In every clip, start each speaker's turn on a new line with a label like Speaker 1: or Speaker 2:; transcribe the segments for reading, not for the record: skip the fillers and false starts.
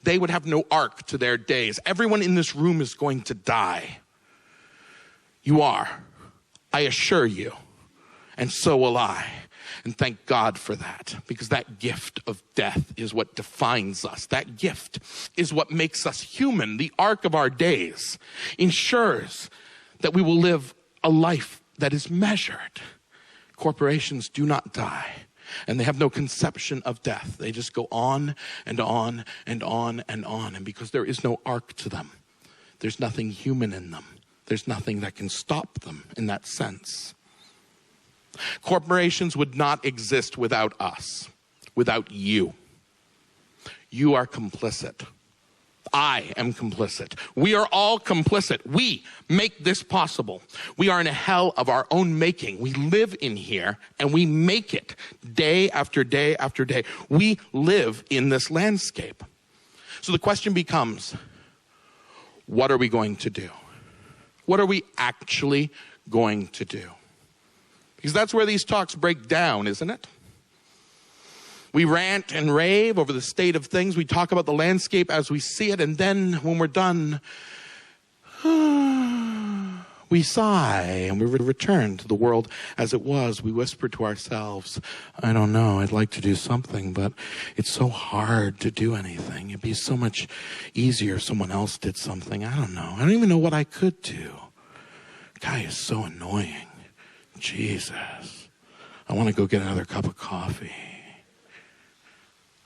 Speaker 1: they would have no arc to their days. Everyone in this room is going to die. You are, I assure you, and so will I. And thank God for that, because that gift of death is what defines us. That gift is what makes us human. The arc of our days ensures that we will live a life that is measured. Corporations do not die, and they have no conception of death. They just go on and on and on and on. And because there is no arc to them, there's nothing human in them. There's nothing that can stop them in that sense. Corporations would not exist without us, without you. You are complicit. I am complicit. We are all complicit. We make this possible. We are in a hell of our own making. We live in here and we make it day after day after day. We live in this landscape. So the question becomes, what are we going to do? What are we actually going to do? Because that's where these talks break down, isn't it? We rant and rave over the state of things. We talk about the landscape as we see it. And then when we're done, we sigh and we return to the world as it was. We whisper to ourselves, I don't know, I'd like to do something, but it's so hard to do anything. It'd be so much easier if someone else did something. I don't know. I don't even know what I could do. Guy is so annoying. Jesus, I want to go get another cup of coffee.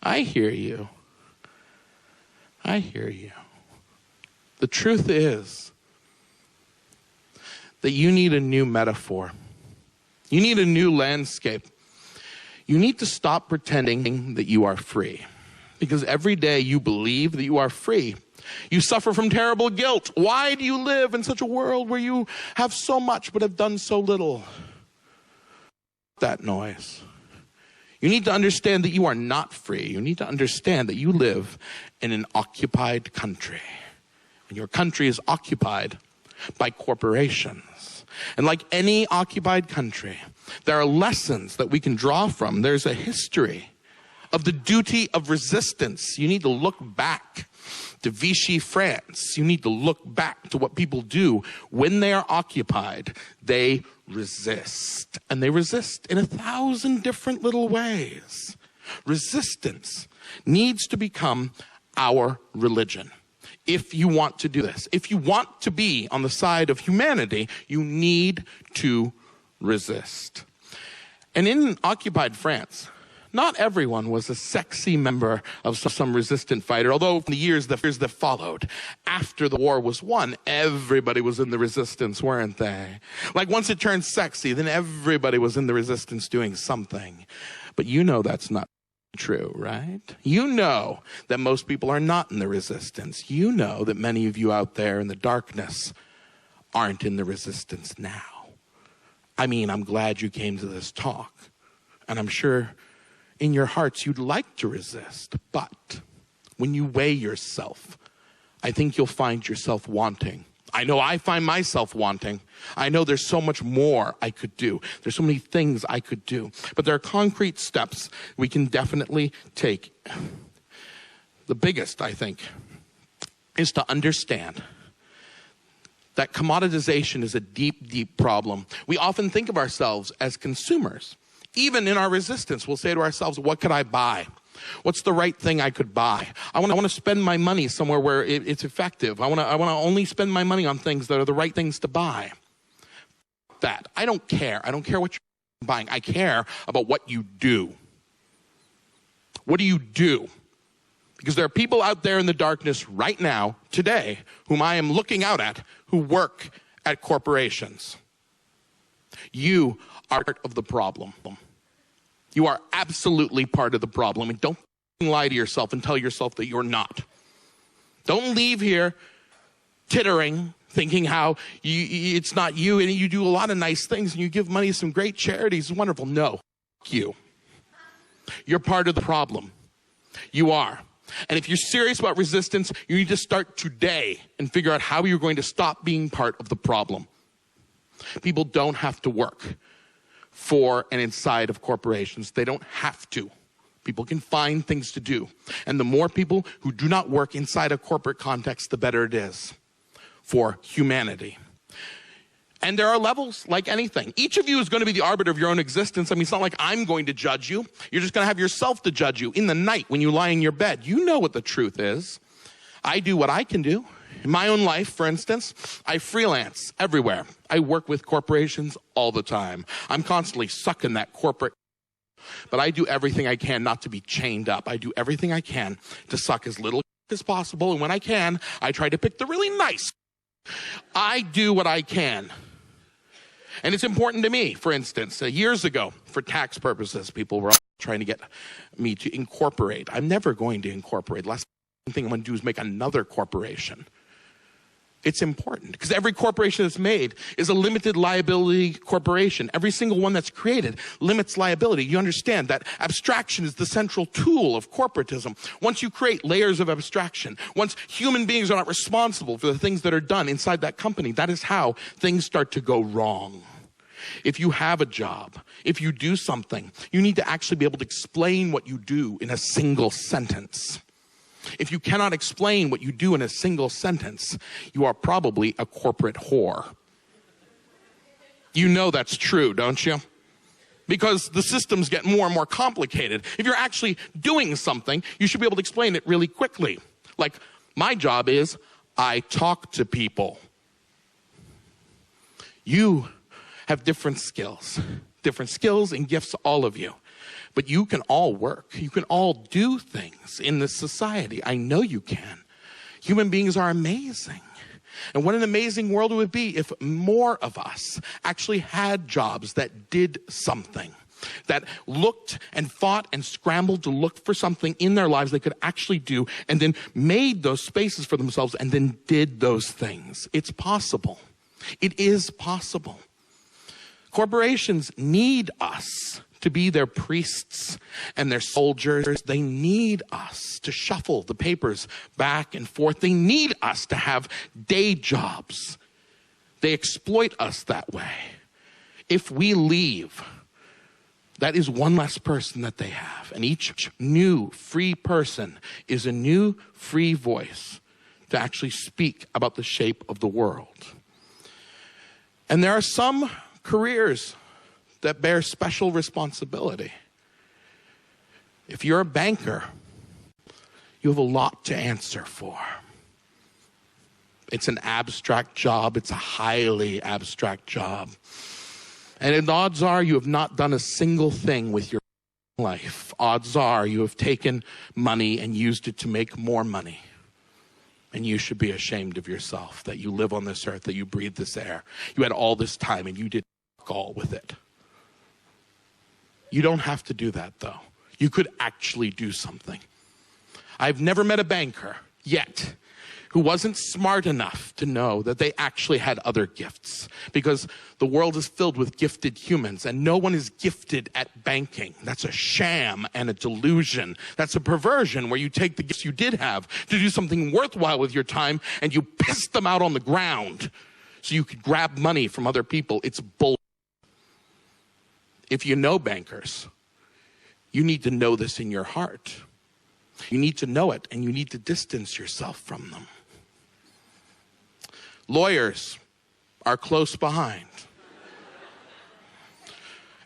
Speaker 1: I hear you. I hear you. The truth is that you need a new metaphor. You need a new landscape. You need to stop pretending that you are free. Because every day you believe that you are free, you suffer from terrible guilt. Why do you live in such a world where you have so much but have done so little? That noise. You need to understand that you are not free. You need to understand that you live in an occupied country. And your country is occupied by corporations. And like any occupied country, there are lessons that we can draw from. There's a history of the duty of resistance. You need to look back to Vichy France. You need to look back to what people do when they are occupied. They resist. And they resist in 1,000 different little ways. Resistance needs to become our religion. If you want to do this, if you want to be on the side of humanity, you need to resist. And in occupied France, not everyone was a sexy member of some resistant fighter, although in the years that followed, after the war was won, everybody was in the resistance, weren't they? Like once it turned sexy, then everybody was in the resistance doing something. But you know that's not true, right? You know that most people are not in the resistance. You know that many of you out there in the darkness aren't in the resistance now. I mean, I'm glad you came to this talk, and I'm sure in your hearts you'd like to resist, but when you weigh yourself, I think you'll find yourself wanting. I know I find myself wanting. I know there's so much more I could do. There's so many things I could do, but there are concrete steps we can definitely take. The biggest, I think, is to understand that commoditization is a deep, deep problem. We often think of ourselves as consumers. Even in our resistance, we'll say to ourselves, what could I buy? What's the right thing I could buy? I want to spend my money somewhere where it's effective. I want to only spend my money on things that are the right things to buy. That. I don't care. I don't care what you're buying. I care about what you do. What do you do? Because there are people out there in the darkness right now, today, whom I am looking out at, who work at corporations. You are part of the problem. You are absolutely part of the problem. And don't lie to yourself and tell yourself that you're not. Don't leave here tittering, thinking how it's not you, and you do a lot of nice things and you give money to some great charities. It's wonderful. No, you. You're part of the problem. You are. And if you're serious about resistance, you need to start today and figure out how you're going to stop being part of the problem. People don't have to work for and inside of corporations. They don't have to. People can find things to do. And the more people who do not work inside a corporate context, the better it is for humanity. And there are levels like anything. Each of you is going to be the arbiter of your own existence. I mean, it's not like I'm going to judge you. You're just going to have yourself to judge you. In the night when you lie in your bed, you know what the truth is. I do what I can do. In my own life, for instance, I freelance everywhere. I work with corporations all the time. I'm constantly sucking that corporate. But I do everything I can not to be chained up. I do everything I can to suck as little as possible. And when I can, I try to pick the really nice. I do what I can. And it's important to me, for instance, years ago, for tax purposes, people were trying to get me to incorporate. I'm never going to incorporate. The last thing I'm going to do is make another corporation. It's important because every corporation that's made is a limited liability corporation. Every single one that's created limits liability. You understand that abstraction is the central tool of corporatism. Once you create layers of abstraction, once human beings are not responsible for the things that are done inside that company, that is how things start to go wrong. If you have a job, if you do something, you need to actually be able to explain what you do in a single sentence. If you cannot explain what you do in a single sentence, you are probably a corporate whore. You know that's true, don't you? Because the systems get more and more complicated. If you're actually doing something, you should be able to explain it really quickly. Like, my job is, I talk to people. You have different skills and gifts, all of you. But you can all work. You can all do things in this society. I know you can. Human beings are amazing. And what an amazing world it would be if more of us actually had jobs that did something, that looked and fought and scrambled to look for something in their lives they could actually do, and then made those spaces for themselves and then did those things. It's possible. It is possible. Corporations need us to be their priests and their soldiers. They need us to shuffle the papers back and forth. They need us to have day jobs. They exploit us that way. If we leave, that is one less person that they have. And each new free person is a new free voice to actually speak about the shape of the world. And there are some careers that bear special responsibility. If you're a banker, you have a lot to answer for. It's an abstract job. It's a highly abstract job. And the odds are you have not done a single thing with your life. Odds are you have taken money and used it to make more money. And you should be ashamed of yourself that you live on this earth, that you breathe this air. You had all this time and you did all with it. You don't have to do that, though. You could actually do something. I've never met a banker yet who wasn't smart enough to know that they actually had other gifts, because the world is filled with gifted humans and no one is gifted at banking. That's a sham and a delusion. That's a perversion where you take the gifts you did have to do something worthwhile with your time and you piss them out on the ground so you could grab money from other people. It's bull. If you know bankers, you need to know this in your heart. You need to know it, and you need to distance yourself from them. Lawyers are close behind.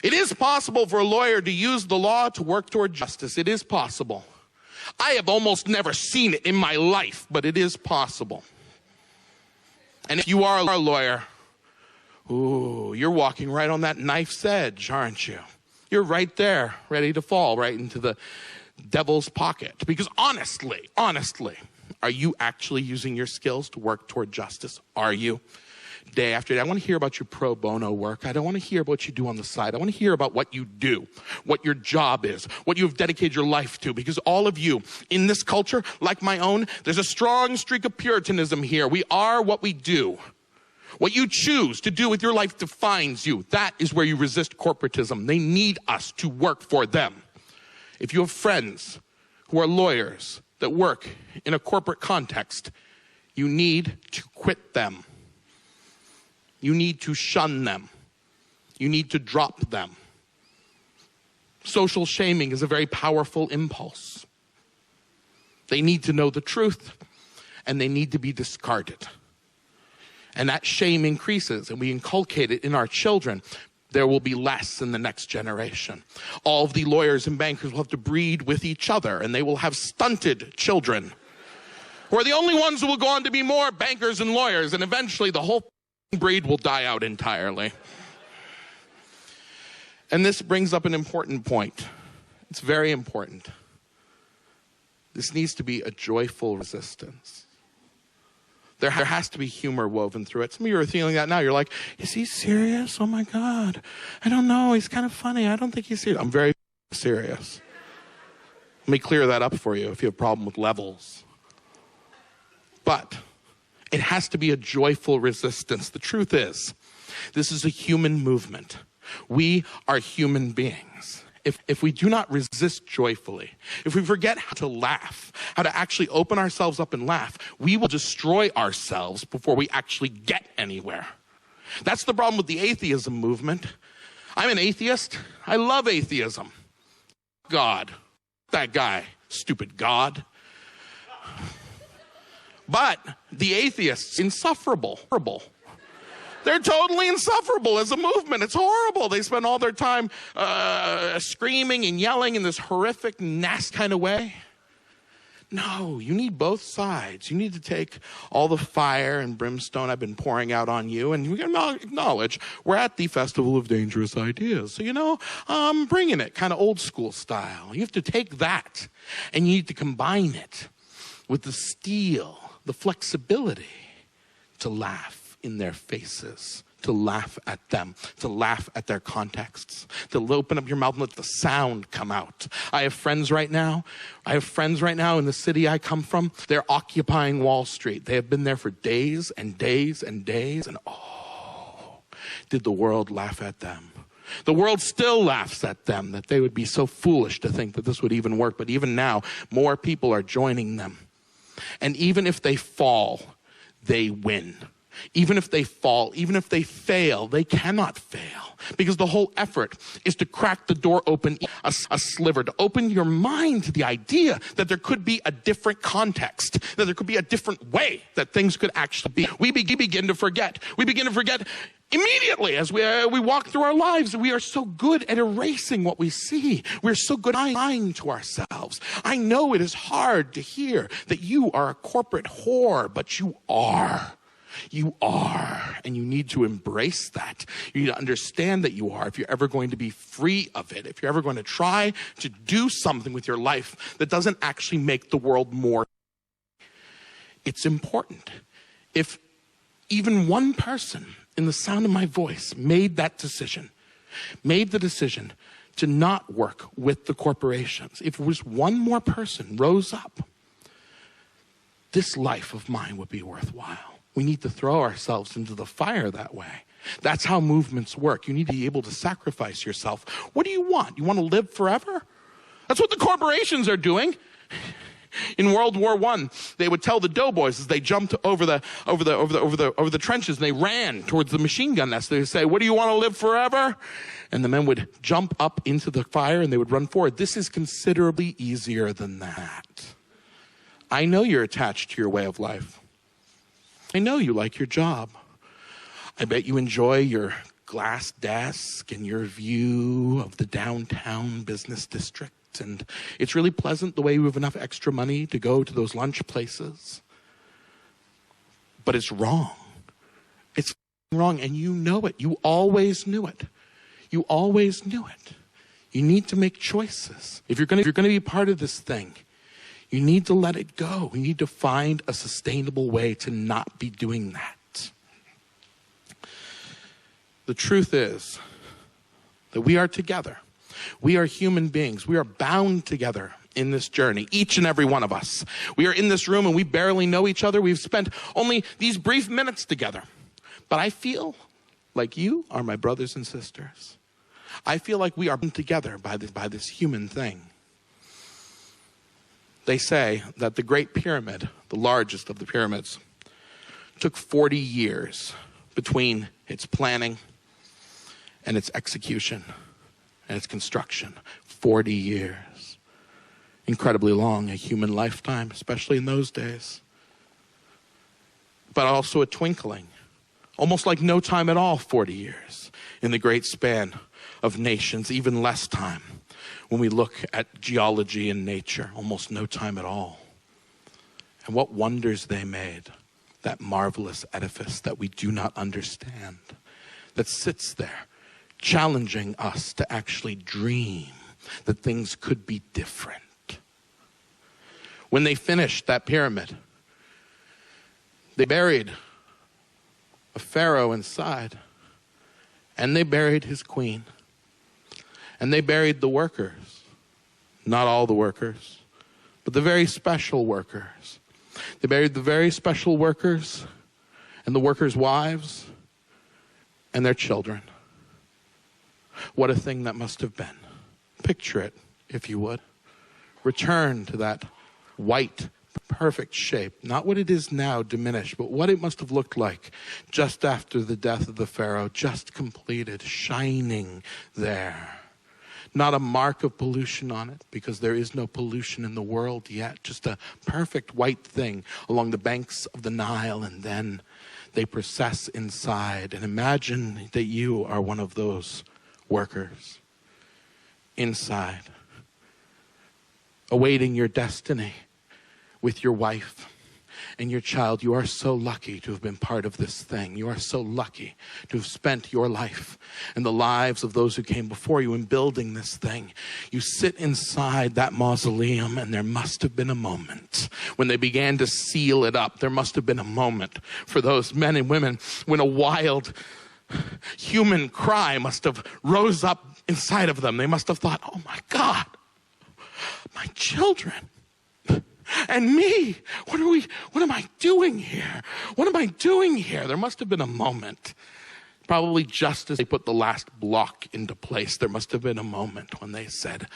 Speaker 1: It is possible for a lawyer to use the law to work toward justice. It is possible. I have almost never seen it in my life, but it is possible. And if you are a lawyer, ooh, you're walking right on that knife's edge, aren't you? You're right there, ready to fall right into the devil's pocket. Because honestly, are you actually using your skills to work toward justice? Are you? Day after day. I want to hear about your pro bono work. I don't want to hear about what you do on the side. I want to hear about what you do, what your job is, what you have dedicated your life to. Because all of you in this culture, like my own, there's a strong streak of Puritanism here. We are what we do. What you choose to do with your life defines you. That is where you resist corporatism. They need us to work for them. If you have friends who are lawyers that work in a corporate context, you need to quit them. You need to shun them. You need to drop them. Social shaming is a very powerful impulse. They need to know the truth, and they need to be discarded. And that shame increases, and we inculcate it in our children. There will be less in the next generation. All of the lawyers and bankers will have to breed with each other, and they will have stunted children, who are the only ones who will go on to be more bankers and lawyers, and eventually the whole breed will die out entirely. And this brings up an important point. It's very important. This needs to be a joyful resistance. There has to be humor woven through it. Some of you are feeling that now. You're like, is he serious? Oh my God. I don't know. He's kind of funny. I don't think he's serious. I'm very serious. Let me clear that up for you if you have a problem with levels. But it has to be a joyful resistance. The truth is, this is a human movement. We are human beings. If we do not resist joyfully, if we forget how to laugh, how to actually open ourselves up and laugh, we will destroy ourselves before we actually get anywhere. That's the problem with the atheism movement. I'm an atheist. I love atheism. God. That guy. Stupid God. But the atheists, insufferable. They're totally insufferable as a movement. It's horrible. They spend all their time screaming and yelling in this horrific, nasty kind of way. No, you need both sides. You need to take all the fire and brimstone I've been pouring out on you, and you can acknowledge we're at the Festival of Dangerous Ideas. So, I'm bringing it, kind of old school style. You have to take that, and you need to combine it with the steel, the flexibility to laugh in their faces, to laugh at them, to laugh at their contexts, to open up your mouth and let the sound come out. I have friends right now in the city I come from. They're occupying Wall Street. They have been there for days and days and days, and did the world laugh at them? The world still laughs at them, that they would be so foolish to think that this would even work. But even now, more people are joining them. And even if they fall, they win. Even if they fall, even if they fail, they cannot fail. Because the whole effort is to crack the door open, a sliver, to open your mind to the idea that there could be a different context, that there could be a different way that things could actually be. We begin to forget. We begin to forget immediately as we walk through our lives. We are so good at erasing what we see. We're so good at lying to ourselves. I know it is hard to hear that you are a corporate whore, but you are. You are, and you need to embrace that. You need to understand that you are if you're ever going to be free of it, if you're ever going to try to do something with your life that doesn't actually make the world more. It's important. If even one person in the sound of my voice made the decision to not work with the corporations, if it was one more person rose up, this life of mine would be worthwhile. We need to throw ourselves into the fire that way. That's how movements work. You need to be able to sacrifice yourself. What do you want? You want to live forever? That's what the corporations are doing. In World War I, they would tell the doughboys as they jumped over the trenches and they ran towards the machine gun nest. They would say, "What do you want to live forever?" And the men would jump up into the fire and they would run forward. This is considerably easier than that. I know you're attached to your way of life. I know you like your job. I bet you enjoy your glass desk and your view of the downtown business district. And it's really pleasant the way you have enough extra money to go to those lunch places. But it's wrong. It's wrong, and you know it. You always knew it. You always knew it. You need to make choices. If you're going to be part of this thing, you need to let it go. You need to find a sustainable way to not be doing that. The truth is that we are together. We are human beings. We are bound together in this journey, each and every one of us. We are in this room and we barely know each other. We've spent only these brief minutes together. But I feel like you are my brothers and sisters. I feel like we are bound together by this human thing. They say that the Great Pyramid, the largest of the pyramids, took 40 years between its planning and its execution and its construction. 40 years. Incredibly long, a human lifetime, especially in those days. But also a twinkling. Almost like no time at all, 40 years. In the great span of nations, even less time. When we look at geology and nature, almost no time at all. And what wonders they made. That marvelous edifice that we do not understand. That sits there, challenging us to actually dream that things could be different. When they finished that pyramid, they buried a pharaoh inside, and they buried his queen, and they buried the workers. Not all the workers, but the very special workers. They buried the very special workers and the workers' wives and their children. What a thing that must have been. Picture it, if you would. Return to that white, perfect shape. Not what it is now, diminished, but what it must have looked like just after the death of the Pharaoh, just completed, shining there. Not a mark of pollution on it, because there is no pollution in the world yet. Just a perfect white thing along the banks of the Nile, and then they process inside. And imagine that you are one of those workers inside, awaiting your destiny with your wife and your child. You are so lucky to have been part of this thing. You are so lucky to have spent your life and the lives of those who came before you in building this thing. You sit inside that mausoleum, and there must have been a moment when they began to seal it up. There must have been a moment for those men and women when a wild human cry must have rose up inside of them. They must have thought, oh my God, my children. And me, what am I doing here? What am I doing here? There must have been a moment, probably just as they put the last block into place, there must have been a moment when they said,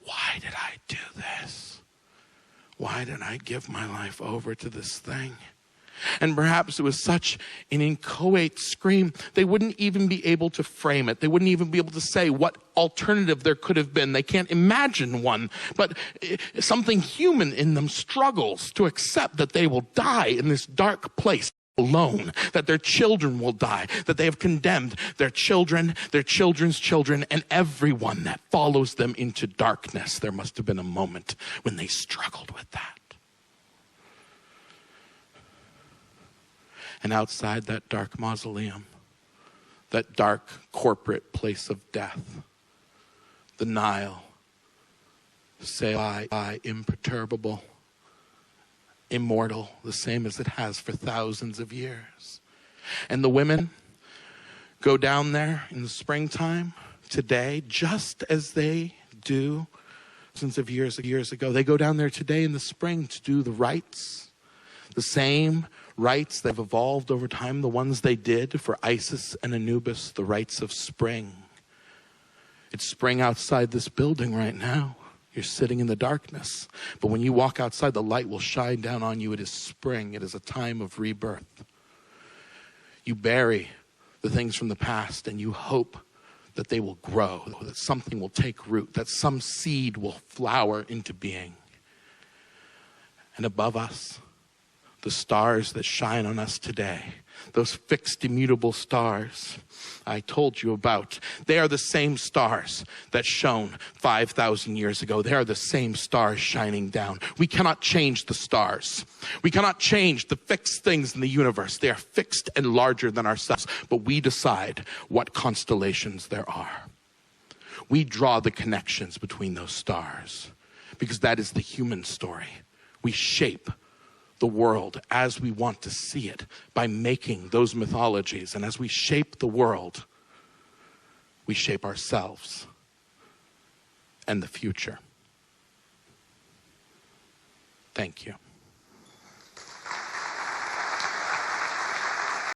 Speaker 1: why did I do this? Why did I give my life over to this thing? And perhaps it was such an inchoate scream, they wouldn't even be able to frame it. They wouldn't even be able to say what alternative there could have been. They can't imagine one. But something human in them struggles to accept that they will die in this dark place alone, that their children will die, that they have condemned their children, their children's children, and everyone that follows them into darkness. There must have been a moment when they struggled with that. And outside that dark mausoleum, that dark corporate place of death, the Nile, say I imperturbable, immortal, the same as it has for thousands of years. And the women go down there in the springtime today, just as they do thousands of years ago. They go down there today in the spring to do the rites, the same rites that have evolved over time, the ones they did for Isis and Anubis, the rites of spring. It's spring outside this building right now. You're sitting in the darkness. But when you walk outside, the light will shine down on you. It is spring. It is a time of rebirth. You bury the things from the past, and you hope that they will grow, that something will take root, that some seed will flower into being. And above us, the stars that shine on us today, those fixed, immutable stars I told you about, they are the same stars that shone 5,000 years ago. They are the same stars shining down. We cannot change the stars. We cannot change the fixed things in the universe. They are fixed and larger than ourselves, but we decide what constellations there are. We draw the connections between those stars, because that is the human story. We shape the world as we want to see it by making those mythologies. And as we shape the world, we shape ourselves and the future. Thank you.